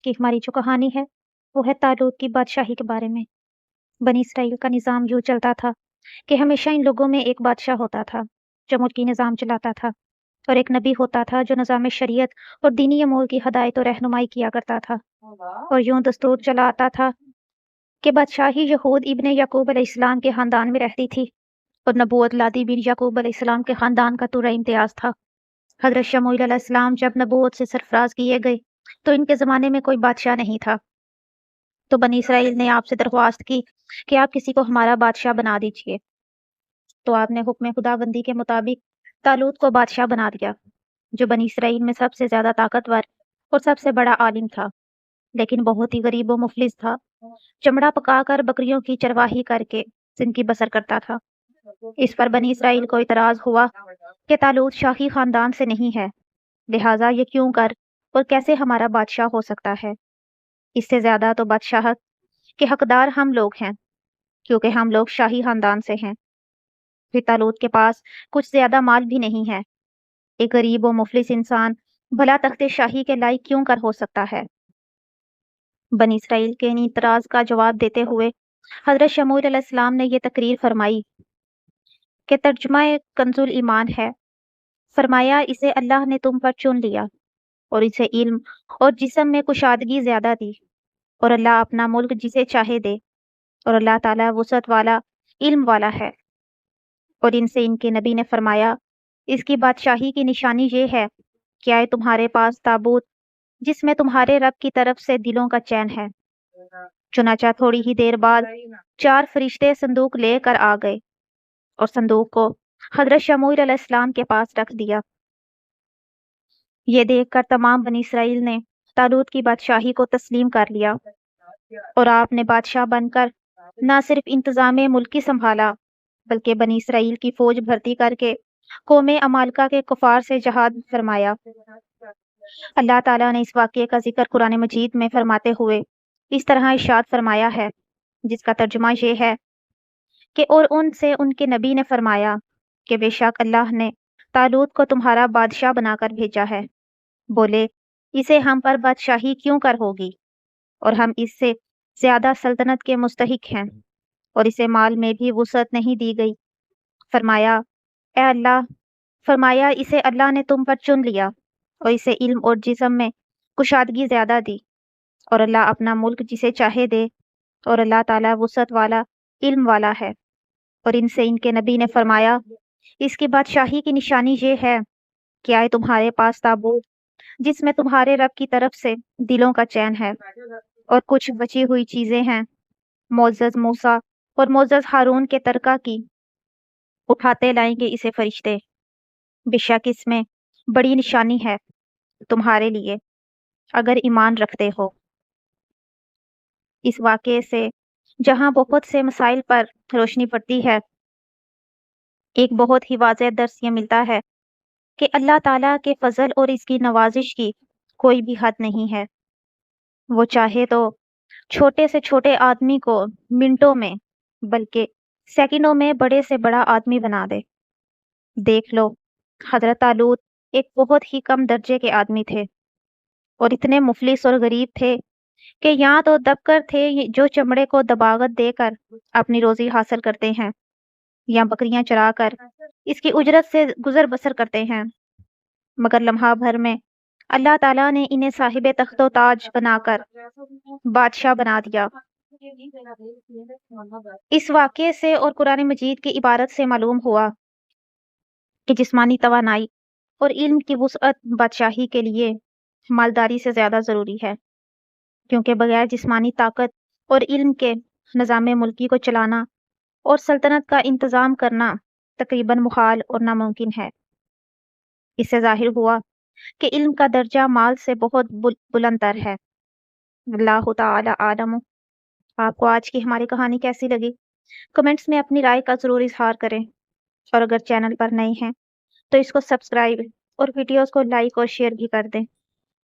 کہ ہماری جو کہانی ہے وہ ہے طالوت کی بادشاہی کے بارے میں۔ بنی اسرائیل کا نظام یوں چلتا تھا کہ ہمیشہ ان لوگوں میں ایک بادشاہ ہوتا تھا جو ملکی نظام چلاتا تھا، اور ایک نبی ہوتا تھا جو نظام شریعت اور دینی امور کی ہدایت و رہنمائی کیا کرتا تھا۔ اور یوں دستور چلا آتا تھا کہ بادشاہی یہود ابن یعقوب علیہ السلام کے خاندان میں رہتی تھی، اور نبوت لادی بن یعقوب علیہ السلام کے خاندان کا تو امتیاز تھا۔ حضرت شموئیل علیہ السلام جب نبوت سے سرفراز کیے گئے تو ان کے زمانے میں کوئی بادشاہ نہیں تھا، تو بنی اسرائیل نے آپ سے درخواست کی کہ آپ کسی کو ہمارا بادشاہ بنا دیجیے۔ تو آپ نے حکم خداوندی کے مطابق طالوت کو بادشاہ بنا دیا، جو بنی اسرائیل میں سب سے زیادہ طاقتور اور سب سے بڑا عالم تھا، لیکن بہت ہی غریب و مفلس تھا۔ چمڑا پکا کر بکریوں کی چرواہی کر کے زندگی بسر کرتا تھا۔ اس پر بنی اسرائیل کو اعتراض ہوا کہ طالوت شاہی خاندان سے نہیں ہے، لہٰذا یہ کیوں کر اور کیسے ہمارا بادشاہ ہو سکتا ہے؟ اس سے زیادہ تو بادشاہت کے حقدار ہم لوگ ہیں، کیونکہ ہم لوگ شاہی خاندان سے ہیں۔ پھر طالوت کے پاس کچھ زیادہ مال بھی نہیں ہے۔ ایک غریب و مفلس انسان بھلا تخت شاہی کے لائق کیوں کر ہو سکتا ہے؟ بنی اسرائیل کے ان اعتراض کا جواب دیتے ہوئے حضرت شموئیل علیہ السلام نے یہ تقریر فرمائی کہ ترجمہ کنز ایمان ہے۔ فرمایا، اسے اللہ نے تم پر چن لیا اور اسے علم اور جسم میں کشادگی زیادہ دی، اور اللہ اپنا ملک جسے چاہے دے، اور اللہ تعالیٰ وسعت والا علم والا ہے۔ اور ان سے ان کے نبی نے فرمایا، اس کی بادشاہی کی نشانی یہ ہے کہ آئے تمہارے پاس تابوت جس میں تمہارے رب کی طرف سے دلوں کا چین ہے۔ چنانچہ تھوڑی ہی دیر بعد 4 فرشتے صندوق لے کر آ گئے اور صندوق کو حضرت شموئیل علیہ السلام کے پاس رکھ دیا۔ یہ دیکھ کر تمام بنی اسرائیل نے طالوت کی بادشاہی کو تسلیم کر لیا، اور آپ نے بادشاہ بن کر نہ صرف انتظام ملکی سنبھالا بلکہ بنی اسرائیل کی فوج بھرتی کر کے قوم عمالقہ کے کفار سے جہاد فرمایا۔ اللہ تعالیٰ نے اس واقعے کا ذکر قرآن مجید میں فرماتے ہوئے اس طرح ارشاد فرمایا ہے، جس کا ترجمہ یہ ہے کہ اور ان سے ان کے نبی نے فرمایا کہ بے شک اللہ نے طالوت کو تمہارا بادشاہ بنا کر بھیجا ہے۔ بولے، اسے ہم پر بادشاہی کیوں کر ہوگی، اور ہم اس سے زیادہ سلطنت کے مستحق ہیں، اور اسے مال میں بھی وسعت نہیں دی گئی۔ فرمایا، اے اللہ، فرمایا اسے اللہ نے تم پر چن لیا اور اسے علم اور جسم میں کشادگی زیادہ دی، اور اللہ اپنا ملک جسے چاہے دے، اور اللہ تعالیٰ وسعت والا علم والا ہے۔ اور ان سے ان کے نبی نے فرمایا، اس کی بادشاہی کی نشانی یہ ہے کہ آئے تمہارے پاس تابوت جس میں تمہارے رب کی طرف سے دلوں کا چین ہے، اور کچھ بچی ہوئی چیزیں ہیں معزز موسیٰ اور معزز ہارون کے ترکہ کی، اٹھاتے لائیں گے اسے فرشتے۔ بے شک اس میں بڑی نشانی ہے تمہارے لیے اگر ایمان رکھتے ہو۔ اس واقعے سے جہاں بہت سے مسائل پر روشنی پڑتی ہے، ایک بہت ہی واضح درس یہ ملتا ہے کہ اللہ تعالیٰ کے فضل اور اس کی نوازش کی کوئی بھی حد نہیں ہے۔ وہ چاہے تو چھوٹے سے چھوٹے آدمی کو منٹوں میں بلکہ سیکنڈوں میں بڑے سے بڑا آدمی بنا دے۔ دیکھ لو، حضرت طالوت ایک بہت ہی کم درجے کے آدمی تھے، اور اتنے مفلس اور غریب تھے کہ یہاں تو دب کر تھے جو چمڑے کو دباغت دے کر اپنی روزی حاصل کرتے ہیں، یا بکریاں چرا کر اس کی اجرت سے گزر بسر کرتے ہیں، مگر لمحہ بھر میں اللہ تعالیٰ نے انہیں صاحب تخت و تاج بنا کر بادشاہ بنا دیا۔ اس واقعے سے اور قرآن مجید کی عبارت سے معلوم ہوا کہ جسمانی توانائی اور علم کی وسعت بادشاہی کے لیے مالداری سے زیادہ ضروری ہے، کیونکہ بغیر جسمانی طاقت اور علم کے نظام ملکی کو چلانا اور سلطنت کا انتظام کرنا تقریباً محال اور ناممکن ہے۔ اس سے ظاہر ہوا کہ علم کا درجہ مال سے بہت بلند تر ہے۔ اللہ تعالی عالم۔ آپ کو آج کی ہماری کہانی کیسی لگی؟ کمنٹس میں اپنی رائے کا ضرور اظہار کریں، اور اگر چینل پر نئے ہیں تو اس کو سبسکرائب اور ویڈیوز کو لائک اور شیئر بھی کر دیں۔